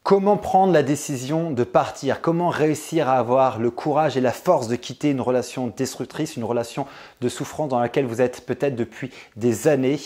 Comment prendre la décision de partir? Comment réussir à avoir le courage et la force de quitter une relation destructrice, une relation de souffrance dans laquelle vous êtes peut-être depuis des années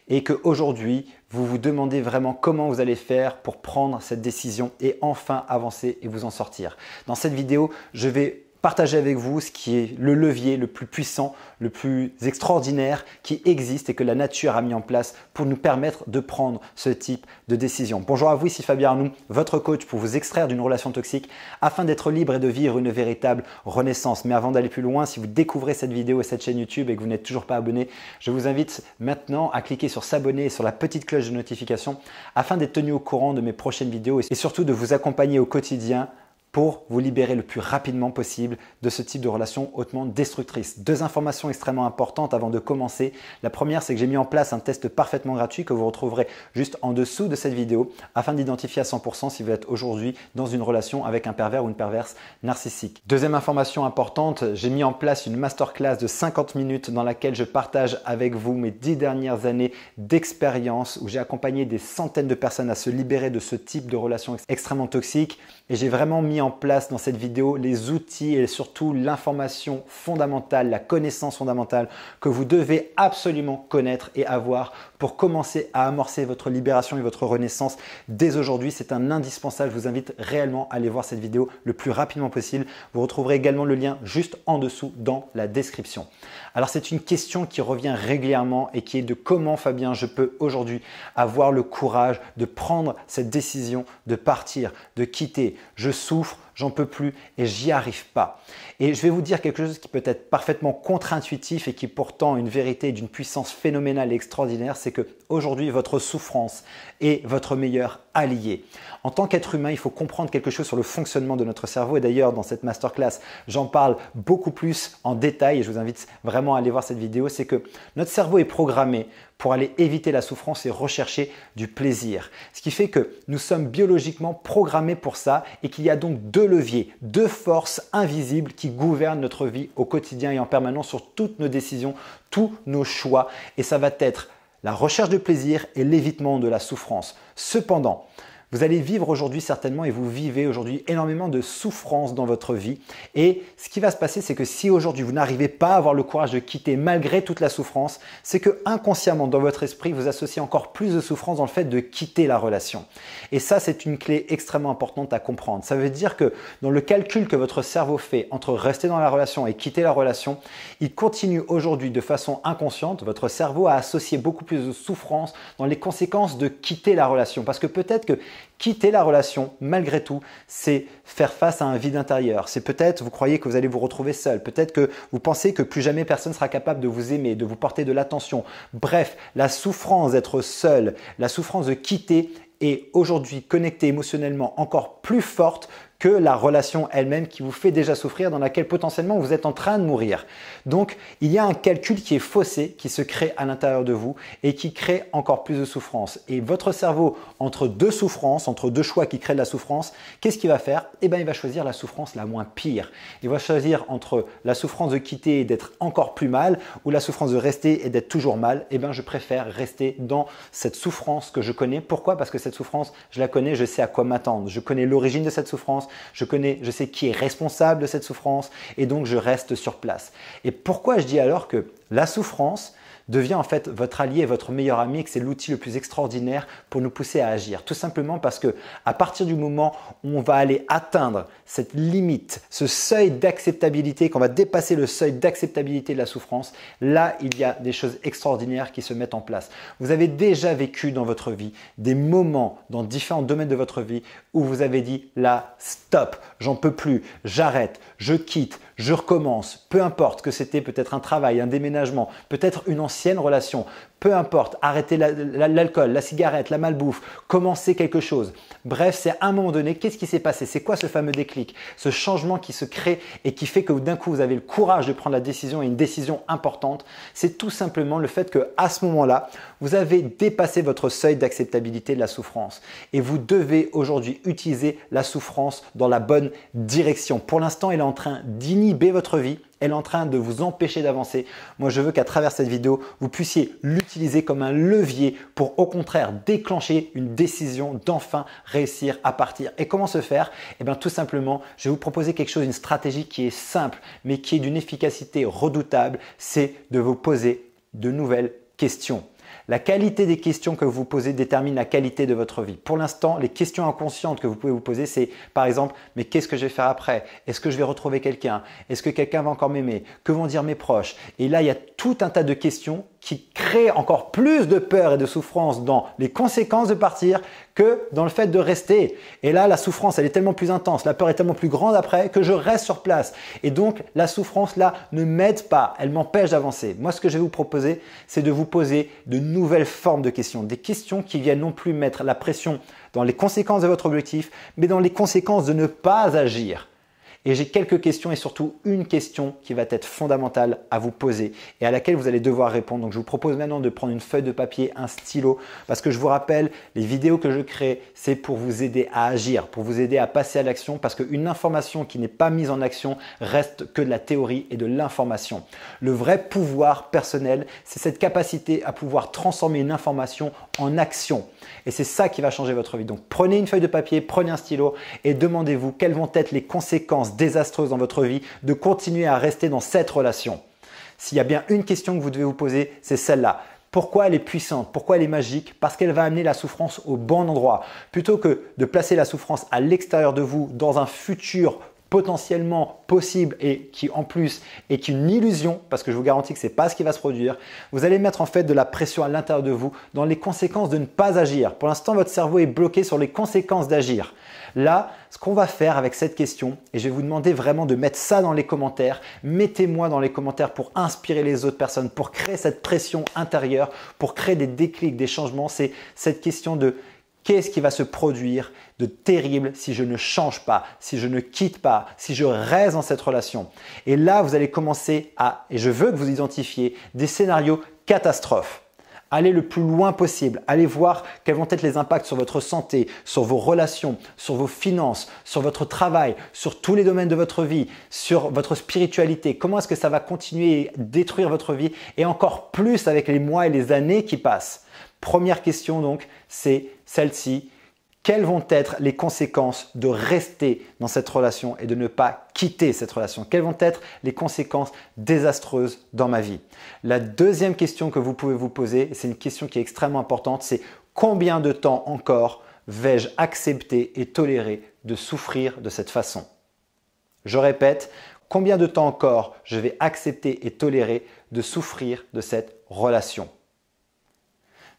et qu'aujourd'hui, vous vous demandez vraiment comment vous allez faire pour prendre cette décision et enfin avancer et vous en sortir. Dans cette vidéo, je vais partager avec vous ce qui est le levier le plus puissant, le plus extraordinaire qui existe et que la nature a mis en place pour nous permettre de prendre ce type de décision. Bonjour à vous, ici Fabien Arnoux, votre coach pour vous extraire d'une relation toxique afin d'être libre et de vivre une véritable renaissance. Mais avant d'aller plus loin, si vous découvrez cette vidéo et cette chaîne YouTube et que vous n'êtes toujours pas abonné, je vous invite maintenant à cliquer sur s'abonner et sur la petite cloche de notification afin d'être tenu au courant de mes prochaines vidéos et surtout de vous accompagner au quotidien pour vous libérer le plus rapidement possible de ce type de relation hautement destructrice. Deux informations extrêmement importantes avant de commencer. La première, c'est que j'ai mis en place un test parfaitement gratuit que vous retrouverez juste en dessous de cette vidéo afin d'identifier à 100% si vous êtes aujourd'hui dans une relation avec un pervers ou une perverse narcissique. Deuxième information importante, j'ai mis en place une masterclass de 50 minutes dans laquelle je partage avec vous mes 10 dernières années d'expérience où j'ai accompagné des centaines de personnes à se libérer de ce type de relation extrêmement toxique et j'ai vraiment mis en place dans cette vidéo les outils et surtout l'information fondamentale, la connaissance fondamentale que vous devez absolument connaître et avoir pour commencer à amorcer votre libération et votre renaissance dès aujourd'hui. C'est un indispensable. Je vous invite réellement à aller voir cette vidéo le plus rapidement possible. Vous retrouverez également le lien juste en dessous dans la description. Alors c'est une question qui revient régulièrement et qui est de comment Fabien je peux aujourd'hui avoir le courage de prendre cette décision de partir, de quitter. Je souffre, j'en peux plus et j'y arrive pas. Et je vais vous dire quelque chose qui peut être parfaitement contre-intuitif et qui est pourtant une vérité d'une puissance phénoménale et extraordinaire, c'est que aujourd'hui votre souffrance est votre meilleur allié. En tant qu'être humain, il faut comprendre quelque chose sur le fonctionnement de notre cerveau et d'ailleurs dans cette masterclass, j'en parle beaucoup plus en détail et je vous invite vraiment à aller voir cette vidéo, c'est que notre cerveau est programmé pour aller éviter la souffrance et rechercher du plaisir. Ce qui fait que nous sommes biologiquement programmés pour ça et qu'il y a donc deux leviers, deux forces invisibles qui gouvernent notre vie au quotidien et en permanence sur toutes nos décisions, tous nos choix. Et ça va être la recherche de plaisir et l'évitement de la souffrance. Cependant, vous allez vivre aujourd'hui certainement et vous vivez aujourd'hui énormément de souffrance dans votre vie. Et ce qui va se passer, c'est que si aujourd'hui vous n'arrivez pas à avoir le courage de quitter malgré toute la souffrance, c'est que inconsciemment dans votre esprit, vous associez encore plus de souffrance dans le fait de quitter la relation. Et ça, c'est une clé extrêmement importante à comprendre. Ça veut dire que dans le calcul que votre cerveau fait entre rester dans la relation et quitter la relation, il continue aujourd'hui de façon inconsciente. Votre cerveau a associé beaucoup plus de souffrance dans les conséquences de quitter la relation. Parce que peut-être que quitter la relation, malgré tout, c'est faire face à un vide intérieur. C'est peut-être, vous croyez que vous allez vous retrouver seul. Peut-être que vous pensez que plus jamais personne ne sera capable de vous aimer, de vous porter de l'attention. Bref, la souffrance d'être seul, la souffrance de quitter est aujourd'hui connectée émotionnellement encore plus forte que la relation elle-même qui vous fait déjà souffrir, dans laquelle potentiellement vous êtes en train de mourir. Donc, il y a un calcul qui est faussé, qui se crée à l'intérieur de vous et qui crée encore plus de souffrance. Et votre cerveau, entre deux souffrances, entre deux choix qui créent de la souffrance, qu'est-ce qu'il va faire? Eh bien, il va choisir la souffrance la moins pire. Il va choisir entre la souffrance de quitter et d'être encore plus mal ou la souffrance de rester et d'être toujours mal. Eh bien, je préfère rester dans cette souffrance que je connais. Pourquoi? Parce que cette souffrance, je la connais, je sais à quoi m'attendre. Je connais l'origine de cette souffrance. Je sais qui est responsable de cette souffrance et donc je reste sur place. Et pourquoi je dis alors que la souffrance devient en fait votre allié et votre meilleur ami et que c'est l'outil le plus extraordinaire pour nous pousser à agir? Tout simplement parce que à partir du moment où on va aller atteindre cette limite, ce seuil d'acceptabilité, qu'on va dépasser le seuil d'acceptabilité de la souffrance, là il y a des choses extraordinaires qui se mettent en place. Vous avez déjà vécu dans votre vie des moments dans différents domaines de votre vie où vous avez dit là stop, j'en peux plus, j'arrête, je quitte, je recommence, peu importe que c'était peut-être un travail, un déménagement, peut-être une ancienne relation, peu importe, arrêter l'alcool, la cigarette, la malbouffe, commencer quelque chose. Bref, c'est à un moment donné, qu'est-ce qui s'est passé? C'est quoi ce fameux déclic? Ce changement qui se crée et qui fait que d'un coup, vous avez le courage de prendre la décision et une décision importante. C'est tout simplement le fait qu'à ce moment-là, vous avez dépassé votre seuil d'acceptabilité de la souffrance. Et vous devez aujourd'hui utiliser la souffrance dans la bonne direction. Pour l'instant, elle est en train d'inhiber votre vie. elle est en train de vous empêcher d'avancer. Moi, je veux qu'à travers cette vidéo, vous puissiez l'utiliser comme un levier pour au contraire déclencher une décision d'enfin réussir à partir. Et comment se faire? Eh bien, tout simplement, je vais vous proposer quelque chose, une stratégie qui est simple, mais qui est d'une efficacité redoutable, c'est de vous poser de nouvelles questions. La qualité des questions que vous posez détermine la qualité de votre vie. Pour l'instant, les questions inconscientes que vous pouvez vous poser, c'est par exemple, mais qu'est-ce que je vais faire après? Est-ce que je vais retrouver quelqu'un? Est-ce que quelqu'un va encore m'aimer? Que vont dire mes proches? Et là, il y a tout un tas de questions qui créent encore plus de peur et de souffrance dans les conséquences de partir que dans le fait de rester. Et là, la souffrance, elle est tellement plus intense, la peur est tellement plus grande après que je reste sur place. Et donc, la souffrance là ne m'aide pas, elle m'empêche d'avancer. Moi, ce que je vais vous proposer, c'est de vous poser de nouvelles formes de questions. Des questions qui viennent non plus mettre la pression dans les conséquences de votre objectif, mais dans les conséquences de ne pas agir. Et j'ai quelques questions et surtout une question qui va être fondamentale à vous poser et à laquelle vous allez devoir répondre. Donc, je vous propose maintenant de prendre une feuille de papier, un stylo, parce que je vous rappelle, les vidéos que je crée, c'est pour vous aider à agir, pour vous aider à passer à l'action, parce qu'une information qui n'est pas mise en action reste que de la théorie et de l'information. Le vrai pouvoir personnel, c'est cette capacité à pouvoir transformer une information en action. Et c'est ça qui va changer votre vie. Donc, prenez une feuille de papier, prenez un stylo et demandez-vous quelles vont être les conséquences désastreuse dans votre vie de continuer à rester dans cette relation. S'il y a bien une question que vous devez vous poser, c'est celle-là. Pourquoi elle est puissante? Pourquoi elle est magique? Parce qu'elle va amener la souffrance au bon endroit. Plutôt que de placer la souffrance à l'extérieur de vous dans un futur potentiellement possible et qui en plus est une illusion, parce que je vous garantis que ce n'est pas ce qui va se produire, vous allez mettre en fait de la pression à l'intérieur de vous dans les conséquences de ne pas agir. Pour l'instant, votre cerveau est bloqué sur les conséquences d'agir. Là, ce qu'on va faire avec cette question, et je vais vous demander vraiment de mettre ça dans les commentaires, mettez-moi dans les commentaires pour inspirer les autres personnes, pour créer cette pression intérieure, pour créer des déclics, des changements, c'est cette question de qu'est-ce qui va se produire de terrible si je ne change pas, si je ne quitte pas, si je reste dans cette relation. Et là, vous allez commencer et je veux que vous identifiez des scénarios catastrophes. Allez le plus loin possible. Allez voir quels vont être les impacts sur votre santé, sur vos relations, sur vos finances, sur votre travail, sur tous les domaines de votre vie, sur votre spiritualité. Comment est-ce que ça va continuer à détruire votre vie et encore plus avec les mois et les années qui passent. Première question donc, c'est celle-ci. Quelles vont être les conséquences de rester dans cette relation et de ne pas quitter cette relation? Quelles vont être les conséquences désastreuses dans ma vie? La deuxième question que vous pouvez vous poser, c'est une question qui est extrêmement importante, c'est combien de temps encore vais-je accepter et tolérer de souffrir de cette façon? Je répète, combien de temps encore je vais accepter et tolérer de souffrir de cette relation?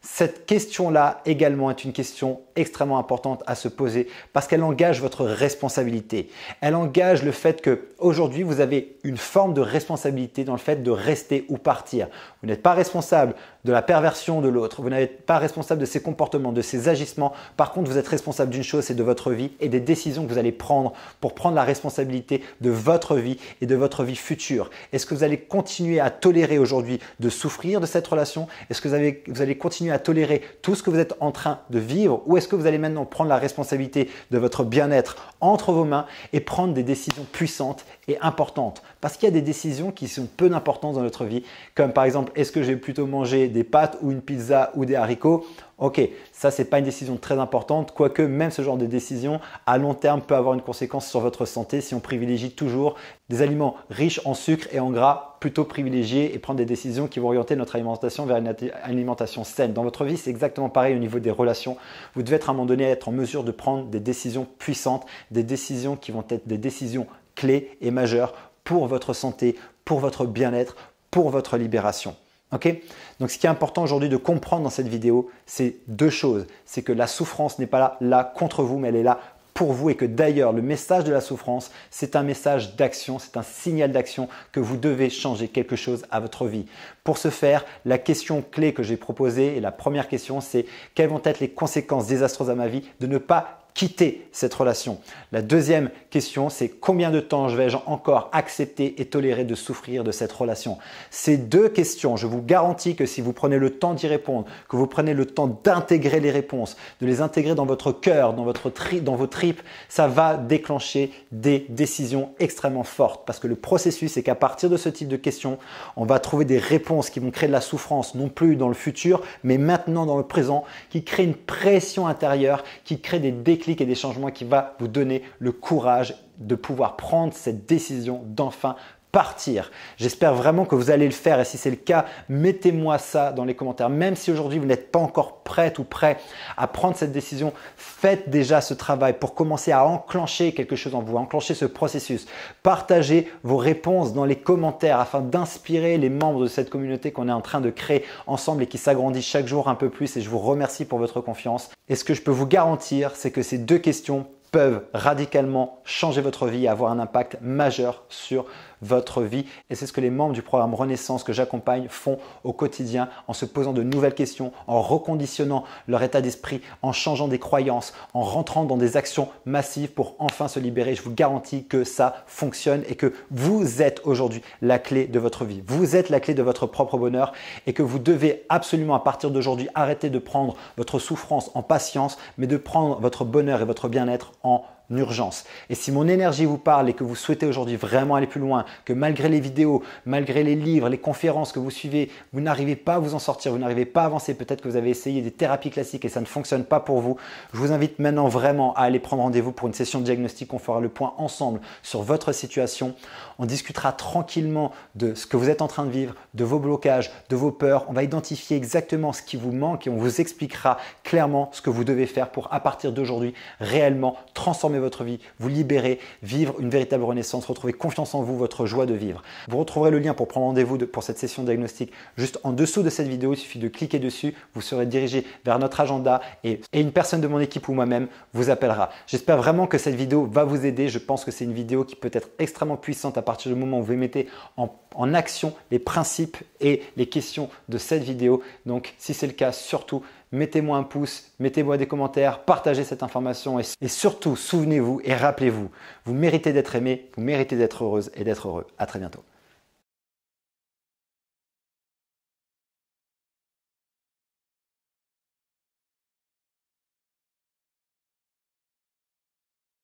Cette question-là également est une question extrêmement importante à se poser parce qu'elle engage votre responsabilité. Elle engage le fait qu'aujourd'hui, vous avez une forme de responsabilité dans le fait de rester ou partir. Vous n'êtes pas responsable de la perversion de l'autre. Vous n'êtes pas responsable de ses comportements, de ses agissements. Par contre, vous êtes responsable d'une chose, c'est de votre vie et des décisions que vous allez prendre pour prendre la responsabilité de votre vie et de votre vie future. Est-ce que vous allez continuer à tolérer aujourd'hui de souffrir de cette relation? Est-ce que vous allez continuer à tolérer tout ce que vous êtes en train de vivre ou est-ce que vous allez maintenant prendre la responsabilité de votre bien-être entre vos mains et prendre des décisions puissantes et importantes? Parce qu'il y a des décisions qui sont peu d'importance dans notre vie, comme par exemple, est-ce que je vais plutôt manger des pâtes ou une pizza ou des haricots? Ok, ça c'est pas une décision très importante, quoique même ce genre de décision à long terme peut avoir une conséquence sur votre santé si on privilégie toujours des aliments riches en sucre et en gras plutôt privilégiés et prendre des décisions qui vont orienter notre alimentation vers une alimentation saine. Dans votre vie, c'est exactement pareil au niveau des relations. Vous devez être à un moment donné être en mesure de prendre des décisions puissantes, des décisions qui vont être des décisions clés et majeures pour votre santé, pour votre bien-être, pour votre libération. Okay? Donc, ce qui est important aujourd'hui de comprendre dans cette vidéo, c'est deux choses. C'est que la souffrance n'est pas là contre vous, mais elle est là pour vous et que d'ailleurs, le message de la souffrance, c'est un message d'action, c'est un signal d'action que vous devez changer quelque chose à votre vie. Pour ce faire, la question clé que j'ai proposée et la première question, c'est quelles vont être les conséquences désastreuses à ma vie de ne pas quitter cette relation. La deuxième question, c'est combien de temps vais-je encore accepter et tolérer de souffrir de cette relation? Ces deux questions, je vous garantis que si vous prenez le temps d'y répondre, que vous prenez le temps d'intégrer les réponses, de les intégrer dans votre cœur, dans vos tripes, ça va déclencher des décisions extrêmement fortes. Parce que le processus, c'est qu'à partir de ce type de questions, on va trouver des réponses qui vont créer de la souffrance, non plus dans le futur, mais maintenant dans le présent, qui créent une pression intérieure, qui crée des déclics et des changements qui va vous donner le courage de pouvoir prendre cette décision d'enfin partir. J'espère vraiment que vous allez le faire et si c'est le cas, mettez-moi ça dans les commentaires. Même si aujourd'hui vous n'êtes pas encore prête ou prêt à prendre cette décision, faites déjà ce travail pour commencer à enclencher quelque chose en vous, enclencher ce processus. Partagez vos réponses dans les commentaires afin d'inspirer les membres de cette communauté qu'on est en train de créer ensemble et qui s'agrandit chaque jour un peu plus et je vous remercie pour votre confiance. Et ce que je peux vous garantir, c'est que ces deux questions peuvent radicalement changer votre vie et avoir un impact majeur sur votre vie. Et c'est ce que les membres du programme Renaissance que j'accompagne font au quotidien en se posant de nouvelles questions, en reconditionnant leur état d'esprit, en changeant des croyances, en rentrant dans des actions massives pour enfin se libérer. Je vous garantis que ça fonctionne et que vous êtes aujourd'hui la clé de votre vie. Vous êtes la clé de votre propre bonheur et que vous devez absolument à partir d'aujourd'hui arrêter de prendre votre souffrance en patience, mais de prendre votre bonheur et votre bien-être en urgence. Et si mon énergie vous parle et que vous souhaitez aujourd'hui vraiment aller plus loin, que malgré les vidéos, malgré les livres, les conférences que vous suivez, vous n'arrivez pas à vous en sortir, vous n'arrivez pas à avancer, peut-être que vous avez essayé des thérapies classiques et ça ne fonctionne pas pour vous, je vous invite maintenant vraiment à aller prendre rendez-vous pour une session de diagnostic. On fera le point ensemble sur votre situation. On discutera tranquillement de ce que vous êtes en train de vivre, de vos blocages, de vos peurs. On va identifier exactement ce qui vous manque et on vous expliquera clairement ce que vous devez faire pour à partir d'aujourd'hui réellement transformer votre vie, vous libérer, vivre une véritable renaissance, retrouver confiance en vous, votre joie de vivre. Vous retrouverez le lien pour prendre rendez-vous pour cette session diagnostic juste en dessous de cette vidéo. Il suffit de cliquer dessus, vous serez dirigé vers notre agenda et une personne de mon équipe ou moi-même vous appellera. J'espère vraiment que cette vidéo va vous aider. Je pense que c'est une vidéo qui peut être extrêmement puissante à partir du moment où vous mettez en action les principes et les questions de cette vidéo. Donc si c'est le cas, surtout mettez-moi un pouce, mettez-moi des commentaires, partagez cette information et surtout souvenez-vous et rappelez-vous, vous méritez d'être aimé, vous méritez d'être heureuse et d'être heureux. À très bientôt.